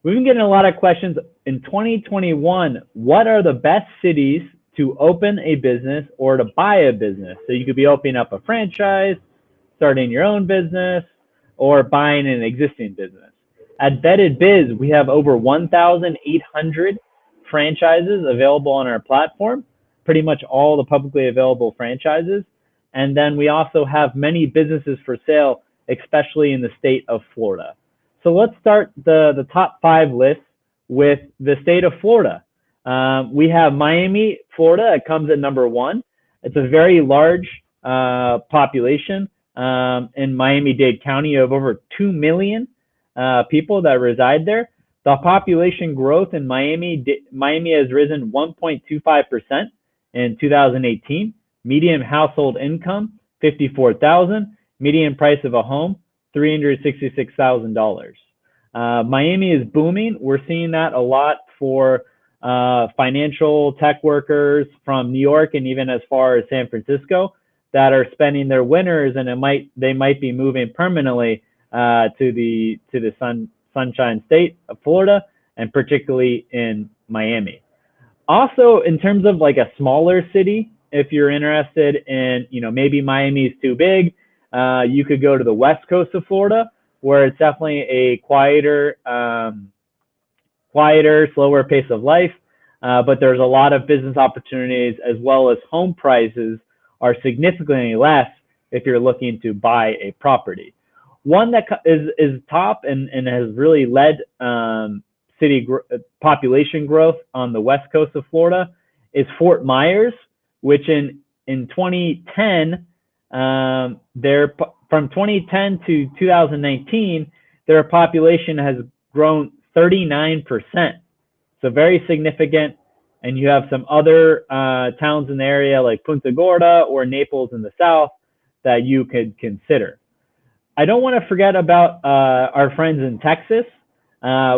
We've been getting a lot of questions in 2021. What are the best cities to open a business or to buy a business? So you could be opening up a franchise, starting your own business, or buying an existing business. At Vetted Biz, we have over 1,800 franchises available on our platform, pretty much all the publicly available franchises. And then we also have many businesses for sale, especially in the state of Florida. So let's start the top 5 list with the state of Florida. We have Miami, Florida. It comes at number 1. It's a very large population. In Miami-Dade County, you have over 2 million people that reside there. The population growth in Miami has risen 1.25% in 2018. Median household income, $54,000. Median price of a home, $366,000. Miami is booming. We're seeing that a lot for financial tech workers from New York and even as far as San Francisco that are spending their winters, and they might be moving permanently to the Sunshine State of Florida, and particularly in Miami. Also, in terms of like a smaller city, if you're interested in, maybe Miami's too big, you could go to the west coast of Florida, where it's definitely a quieter, slower pace of life. But there's a lot of business opportunities, as well as home prices are significantly less if you're looking to buy a property. One that is top and has really led population growth on the west coast of Florida is Fort Myers, which in 2010, from 2010 to 2019, their population has grown 39%. So very significant. And you have some other towns in the area like Punta Gorda or Naples in the south that you could consider. I don't want to forget about our friends in Texas,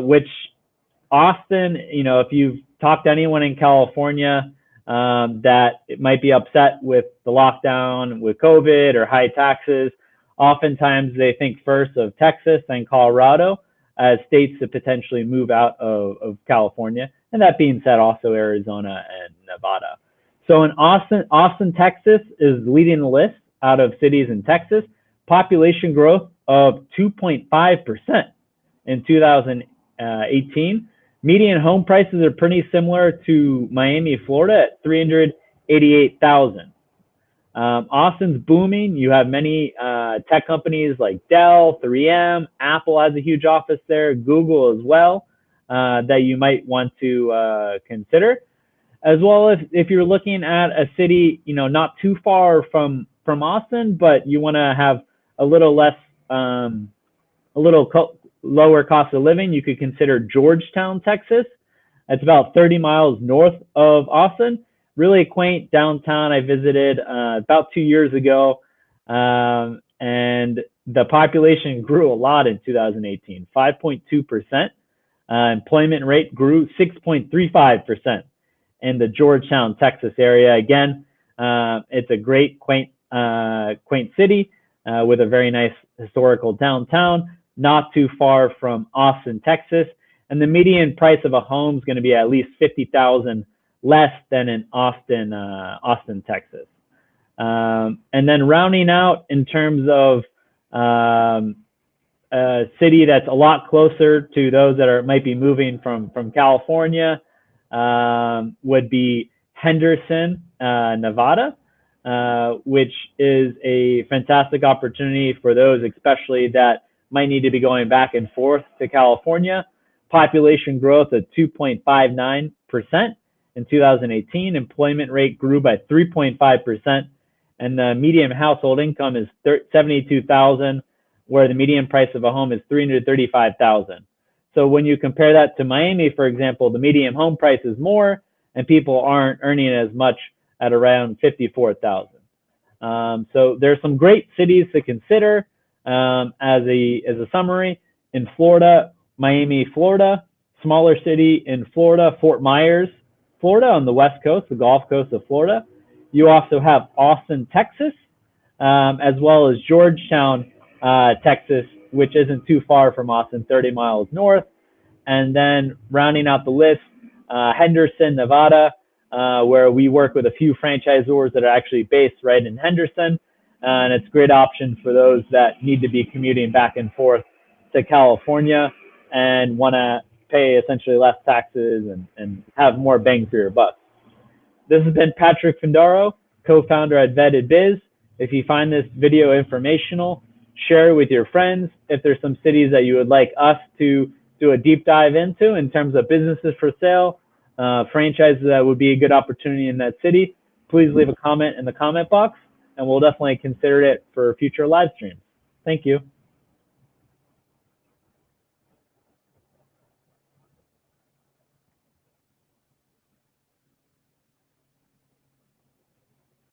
which Austin, if you've talked to anyone in California that it might be upset with the lockdown, with COVID or high taxes, oftentimes they think first of Texas and Colorado as states to potentially move out of California. And that being said, also Arizona and Nevada. So in Austin, Texas is leading the list out of cities in Texas. Population growth of 2.5% in 2018. Median home prices are pretty similar to Miami, Florida at $388,000. Austin's booming. You have many tech companies like Dell, 3M, Apple has a huge office there, Google as well, that you might want to consider. As well as if you're looking at a city, not too far from Austin, but you want to have a little less, lower cost of living, you could consider Georgetown, Texas. It's about 30 miles north of Austin. Really quaint downtown. I visited about 2 years ago, and the population grew a lot in 2018, 5.2%. Employment rate grew 6.35% in the Georgetown, Texas area. Again, it's a great, quaint city with a very nice historical downtown, not too far from Austin, Texas. And the median price of a home is going to be at least $50,000 less than in Austin, Texas. And then rounding out in terms of a city that's a lot closer to those that might be moving from California would be Henderson, Nevada, which is a fantastic opportunity for those especially that might need to be going back and forth to California. Population growth of 2.59% in 2018. Employment rate grew by 3.5%, and the median household income is $72,000, where the median price of a home is $335,000. So when you compare that to Miami, for example, the median home price is more, and people aren't earning as much at around $54,000. So there's some great cities to consider as a summary. In Florida, Miami, Florida, smaller city in Florida, Fort Myers, Florida on the west coast, the Gulf Coast of Florida. You also have Austin, Texas, as well as Georgetown, Texas, which isn't too far from Austin, 30 miles north. And then rounding out the list, Henderson, Nevada, where we work with a few franchisors that are actually based right in Henderson. And it's a great option for those that need to be commuting back and forth to California and want to pay essentially less taxes and have more bang for your buck. This has been Patrick Findaro, co-founder at Vetted Biz. If you find this video informational, share it with your friends. If there's some cities that you would like us to do a deep dive into in terms of businesses for sale, franchises that would be a good opportunity in that city, please leave a comment in the comment box, and we'll definitely consider it for future live streams. Thank you.